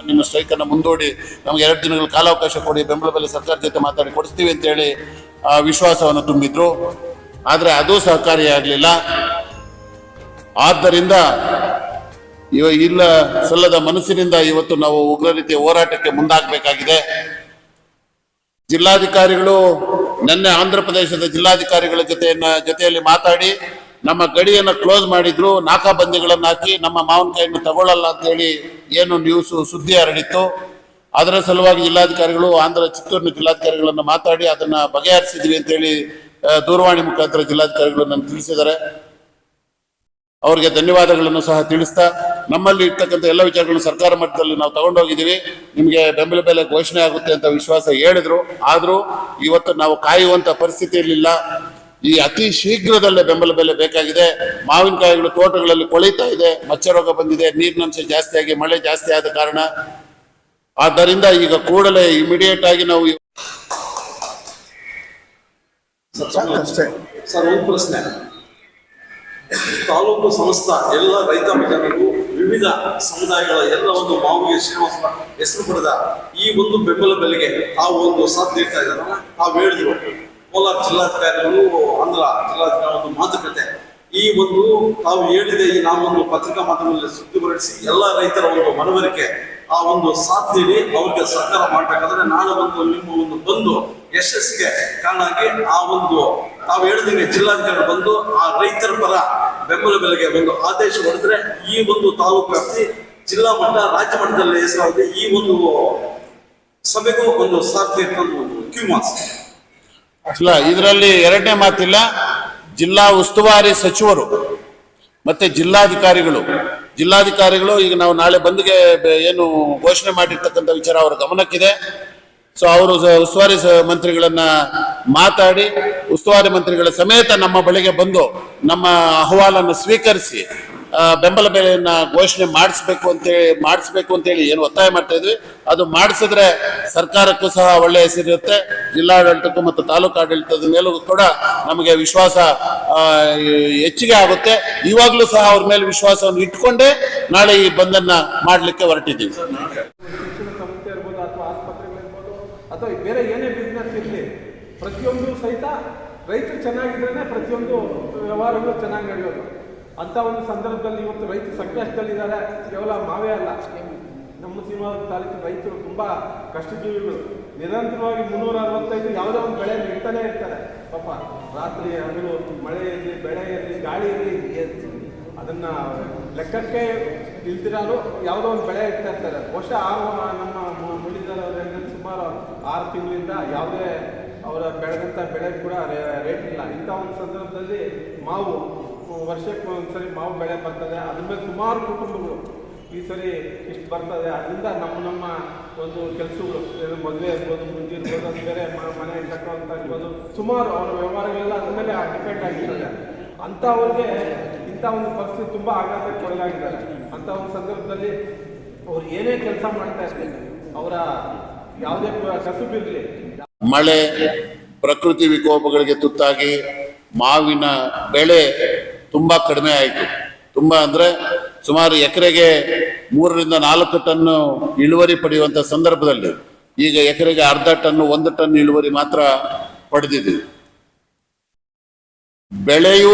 ನಿಮ್ಮ ಸ್ಟ್ರೈಕನ್ನು ಮುಂದೂಡಿ ನಮಗೆ 2 ದಿನಗಳ ಕಾಲಾವಕಾಶ ಕೊಡಿ, ಬೆಂಬಲ ಬೆಲೆ ಸರ್ಕಾರ ಜೊತೆ ಮಾತಾಡಿ ಕೊಡಿಸ್ತೀವಿ ಅಂತೇಳಿ ವಿಶ್ವಾಸವನ್ನು ತುಂಬಿದ್ರು. ಆದರೆ ಅದು ಸಹಕಾರಿಯಾಗಲಿಲ್ಲ. ಆದ್ದರಿಂದ ಇಲ್ಲ ಸಲ್ಲದ ಮನಸ್ಸಿನಿಂದ ಇವತ್ತು ನಾವು ಉಗ್ರ ರೀತಿಯ ಹೋರಾಟಕ್ಕೆ ಮುಂದಾಗಬೇಕಾಗಿದೆ. ಜಿಲ್ಲಾಧಿಕಾರಿಗಳು ನಿನ್ನೆ ಆಂಧ್ರ ಪ್ರದೇಶದ ಜಿಲ್ಲಾಧಿಕಾರಿಗಳ ಜೊತೆಯಲ್ಲಿ ಮಾತಾಡಿ ನಮ್ಮ ಗಡಿಯನ್ನು ಕ್ಲೋಸ್ ಮಾಡಿದ್ರು, ನಾಕಾಬಂದಿಗಳನ್ನು ಹಾಕಿ ನಮ್ಮ ಮಾವಿನಕಾಯಿಯನ್ನು ತಗೊಳ್ಳಲ್ಲ ಅಂತ ಹೇಳಿ ಏನು ಸುದ್ದಿ ಹರಡಿತ್ತು. ಅದರ ಸಲುವಾಗಿ ಜಿಲ್ಲಾಧಿಕಾರಿಗಳು ಚಿತ್ತೂರಿನ ಜಿಲ್ಲಾಧಿಕಾರಿಗಳನ್ನು ಮಾತಾಡಿ ಅದನ್ನ ಬಗೆಹರಿಸಿದ್ವಿ ಅಂತ ಹೇಳಿ ದೂರವಾಣಿ ಮುಖಾಂತರ ಜಿಲ್ಲಾಧಿಕಾರಿಗಳು ನನಗೆ ತಿಳಿಸಿದ್ದಾರೆ. ಅವರಿಗೆ ಧನ್ಯವಾದಗಳನ್ನು ಸಹ ತಿಳಿಸ್ತಾ, ನಮ್ಮಲ್ಲಿ ಇರ್ತಕ್ಕಂಥ ಎಲ್ಲ ವಿಚಾರಗಳನ್ನು ಸರ್ಕಾರ ಮಟ್ಟದಲ್ಲಿ ನಾವು ತಗೊಂಡೋಗಿದ್ದೀವಿ, ನಿಮಗೆ ಬೆಂಬಲ ಬೆಲೆ ಘೋಷಣೆ ಆಗುತ್ತೆ ಅಂತ ವಿಶ್ವಾಸ ಹೇಳಿದ್ರು. ಆದರೂ ಇವತ್ತು ನಾವು ಕಾಯುವಂತ ಪರಿಸ್ಥಿತಿಯಲ್ಲಿಲ್ಲ. ಈ ಅತಿ ಶೀಘ್ರದಲ್ಲೇ ಬೆಂಬಲ ಬೆಲೆ ಬೇಕಾಗಿದೆ. ಮಾವಿನಕಾಯಿಗಳು ತೋಟಗಳಲ್ಲಿ ಕೊಳಿತಾ ಇದೆ, ಮಚ್ಚ ರೋಗ ಬಂದಿದೆ, ನೀರಿನಂಶ ಜಾಸ್ತಿ ಆಗಿ ಮಳೆ ಜಾಸ್ತಿ ಆದ ಕಾರಣ. ಆದ್ದರಿಂದ ಈಗ ಕೂಡಲೇ ಇಮಿಡಿಯೇಟ್ ಆಗಿ ನಾವು ಸರ್ ಒಂದು ಪ್ರಶ್ನೆ. ತಾಲೂಕು ಸಂಸ್ಥಾ ಎಲ್ಲ ರೈತ ಮುಖಂಡರು ವಿವಿಧ ಸಮುದಾಯಗಳ ಎಲ್ಲ ಒಂದು ಮಾವಿಗೆ ಶ್ರೀನಿವಾಸನ ಹೆಸರು ಪಡೆದ ಈ ಒಂದು ಬೆಂಬಲ ಬೆಲೆಗೆ ತಾವು ಒಂದು ಸಾಥ್ ನೀಡ್ತಾ ಇದ್ದಾರಲ್ಲ, ತಾವು ಹೇಳಿದ್ರು ಕೋಲಾರ ಜಿಲ್ಲಾಧಿಕಾರಿಗಳು ಆಂಧ್ರ ಜಿಲ್ಲಾಧಿಕಾರಿ ಒಂದು ಮಾತುಕತೆ ಈ ಒಂದು ತಾವು ಹೇಳಿದೆ ಈ ನಾವೊಂದು ಪತ್ರಿಕಾ ಮಾಧ್ಯಮದಲ್ಲಿ ಸುದ್ದಿ ಹೊರಡಿಸಿ ಎಲ್ಲ ರೈತರ ಒಂದು ಮನವರಿಕೆ ಆ ಒಂದು ಸಾಥ್ ನೀಡಿ ಅವ್ರಿಗೆ ಸಹಕಾರ ಮಾಡ್ಬೇಕಾದ್ರೆ ನಾಳೆ ಒಂದು ನಿಮ್ಮ ಒಂದು ಬಂದು ಯಶಸ್ಸಿಗೆ ಕಾರಣ ಆಗಿ ಆ ಒಂದು ತಾವು ಹೇಳಿದಂಗೆ ಜಿಲ್ಲಾಧಿಕಾರಿ ಬಂದು ಆ ರೈತರ ಪರ ಬೆಂಬಲ ಬೆಲೆಗೆ ಒಂದು ಆದೇಶ ಹೊಡೆದ್ರೆ ಈ ಒಂದು ತಾಲೂಕು ವ್ಯಾಪ್ತಿ ಜಿಲ್ಲಾ ಮಟ್ಟ ರಾಜ್ಯ ಮಟ್ಟದಲ್ಲಿ ಹೆಸರಾಗಿದೆ. ಈ ಒಂದು ಸಭೆಗೂ ಒಂದು ಸಾರ್ಥಕ ಕಿವಿಮಾಸ್ ಇಲ್ಲ, ಇದರಲ್ಲಿ ಎರಡನೇ ಮಾತಿಲ್ಲ. ಜಿಲ್ಲಾ ಉಸ್ತುವಾರಿ ಸಚಿವರು ಮತ್ತೆ ಜಿಲ್ಲಾಧಿಕಾರಿಗಳು ಈಗ ನಾವು ನಾಳೆ ಬಂದ್ಗೆ ಏನು ಘೋಷಣೆ ಮಾಡಿರ್ತಕ್ಕಂಥ ವಿಚಾರ ಅವರ ಗಮನಕ್ಕಿದೆ. ಸೊ ಅವರು ಉಸ್ತುವಾರಿ ಮಂತ್ರಿಗಳನ್ನ ಮಾತಾಡಿ ಉಸ್ತುವಾರಿ ಮಂತ್ರಿಗಳ ಸಮೇತ ನಮ್ಮ ಬಳಿಗೆ ಬಂದು ನಮ್ಮ ಅಹವಾಲನ್ನು ಸ್ವೀಕರಿಸಿ ಬೆಂಬಲ ಬೆಲೆಯನ್ನ ಘೋಷಣೆ ಮಾಡಿಸ್ಬೇಕು ಅಂತೇಳಿ ಏನು ಒತ್ತಾಯ ಮಾಡ್ತಾ ಇದ್ವಿ. ಅದು ಮಾಡಿಸಿದ್ರೆ ಸರ್ಕಾರಕ್ಕೂ ಸಹ ಒಳ್ಳೆಯ ಹೆಸರಿರುತ್ತೆ, ಜಿಲ್ಲಾಡಳಿತಕ್ಕೂ ಮತ್ತು ತಾಲೂಕು ಆಡಳಿತದ ಮೇಲೂ ಕೂಡ ನಮಗೆ ವಿಶ್ವಾಸ ಹೆಚ್ಚಿಗೆ ಆಗುತ್ತೆ. ಇವಾಗಲೂ ಸಹ ಅವ್ರ ಮೇಲೆ ವಿಶ್ವಾಸವನ್ನು ಇಟ್ಕೊಂಡೇ ನಾಳೆ ಈ ಬಂದನ್ನ ಮಾಡ್ಲಿಕ್ಕೆ ಹೊರಟಿದ್ದೀವಿ. ಶಿಕ್ಷಣ ಸಂಸ್ಥೆ ಇರ್ಬೋದು ಅಥವಾ ಆಸ್ಪತ್ರೆಗಳಿರ್ಬೋದು ಅಥವಾ ಬೇರೆ ಏನೇ ಬಿಸ್ನೆಸ್ ಇರಲಿ, ಪ್ರತಿಯೊಂದು ಸಹಿತ ರೈತರು ಚೆನ್ನಾಗಿದ್ರೇನೆ ಪ್ರತಿಯೊಂದು ವ್ಯವಹಾರಗಳು ಚೆನ್ನಾಗಿ ನಡೆಯೋದು. ಅಂತ ಒಂದು ಸಂದರ್ಭದಲ್ಲಿ ಇವತ್ತು ರೈತರು ಸಂಕಷ್ಟದಲ್ಲಿದ್ದಾರೆ. ಕೇವಲ ಮಾವೇ ಅಲ್ಲ, ನಮ್ಮ ಸೀಮಾವತಿ ತಾಲೂಕಿನ ರೈತರು ತುಂಬ ಕಷ್ಟಜೀವಿಗಳು. ನಿರಂತರವಾಗಿ 365 ಯಾವುದೋ ಒಂದು ಬೆಳೆ ಇಡ್ತಾನೆ ಇರ್ತಾರೆ. ಪಾಪ ರಾತ್ರಿ ಹಗಲು ಮಳೆ ಇರಲಿ, ಬೆಳೆ ಇರಲಿ, ಗಾಳಿ ಇರಲಿ, ಅದನ್ನ ಲೆಕ್ಕಕ್ಕೆ ಇಲ್ದಿರಾರು ಯಾವುದೋ ಒಂದು ಬೆಳೆ ಇಡ್ತಾ ಇರ್ತಾರೆ. ಬಹುಶಃ ನಮ್ಮ ಮುಳಿದವರಲ್ಲಿ ಸುಮಾರು 6 ತಿಂಗಳಿಂದ ಯಾವುದೇ ಅವರ ಬೆಳೆದಂಥ ಬೆಳೆ ಕೂಡ ರೇಟ್ ಇಲ್ಲ. ಇಂಥ ಒಂದು ಸಂದರ್ಭದಲ್ಲಿ ಮಾವು ವರ್ಷಕ್ಕೆ ಒಂದ್ಸರಿ ಮಾವು ಬೆಳೆ ಬರ್ತದೆ. ಅದ್ರ ಮೇಲೆ ಸುಮಾರು ಕುಟುಂಬಗಳು ಈ ಸರಿ ಇಷ್ಟು ಬರ್ತದೆ. ಅದರಿಂದ ನಮ್ಮ ಒಂದು ಕೆಲಸಗಳು ಮದುವೆ ಇರ್ಬೋದು, ಮುಂಜಿ ಇರ್ಬೋದು, ಅದು ಬೇರೆ ಮನೆ ಕಟ್ಟುವಂತ ಇರ್ಬೋದು, ಸುಮಾರು ಅವರ ವ್ಯವಹಾರಗಳೆಲ್ಲ ಅದ್ರ ಮೇಲೆ ಡಿಪೆಂಡ್ ಆಗಿರ್ತದೆ. ಅಂಥವ್ರಿಗೆ ಇಂಥ ಒಂದು ಪರಿಸ್ಥಿತಿ ತುಂಬ ಆಘಾತಕ್ಕೆ ಒಳಗಾಗಿದ್ದಾರೆ. ಅಂಥ ಒಂದು ಸಂದರ್ಭದಲ್ಲಿ ಅವ್ರು ಏನೇ ಕೆಲಸ ಮಾಡ್ತಾ ಇರ್ತಾರೆ, ಅವರ ಯಾವುದೇ ಕಸುಬಿರಲಿ, ಮಳೆ ಪ್ರಕೃತಿ ವಿಕೋಪಗಳಿಗೆ ತುತ್ತಾಗಿ ಮಾವಿನ ಬೆಳೆ ತುಂಬಾ ಕಡಿಮೆ ಆಯಿತು. ತುಂಬಾ ಅಂದ್ರೆ ಸುಮಾರು ಎಕರೆಗೆ 3 ರಿಂದ 4 ಟನ್ ಇಳುವರಿ ಪಡೆಯುವಂತ ಸಂದರ್ಭದಲ್ಲಿ ಈಗ ಎಕರೆಗೆ ಅರ್ಧ ಟನ್ 1 ಟನ್ ಇಳುವರಿ ಮಾತ್ರ ಪಡೆದಿದ್ದೀವಿ. ಬೆಲೆಯೂ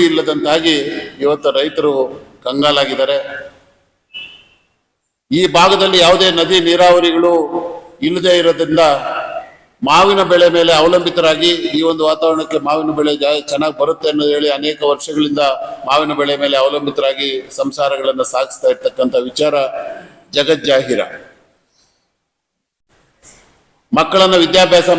ಇಲ್ಲದಂತಾಗಿ ಇವತ್ತು ರೈತರು ಕಂಗಾಲಾಗಿದ್ದಾರೆ. ಈ ಭಾಗದಲ್ಲಿ ಯಾವುದೇ ನದಿ ನೀರಾವರಿಗಳು ಇಲ್ಲದೆ ಇರೋದ್ರಿಂದ ಮಾವಿನ ಬೆಳೆ ಮೇಲೆ ಅವಲಂಬಿತರಾಗಿ ಈ ಒಂದು ವಾತಾವರಣಕ್ಕೆ ಮಾವಿನ ಬೆಳೆ ಚೆನ್ನಾಗಿ ಬರುತ್ತೆ ಅನ್ನೋದು ಹೇಳಿ ಅನೇಕ ವರ್ಷಗಳಿಂದ ಮಾವಿನ ಬೆಳೆ ಮೇಲೆ ಅವಲಂಬಿತರಾಗಿ ಸಂಸಾರಗಳನ್ನು ಸಾಗಿಸ್ತಾ ಇರ್ತಕ್ಕಂಥ ವಿಚಾರ ಜಗಜ್ಜಾಹೀರ. ಮಕ್ಕಳನ್ನ ವಿದ್ಯಾಭ್ಯಾಸ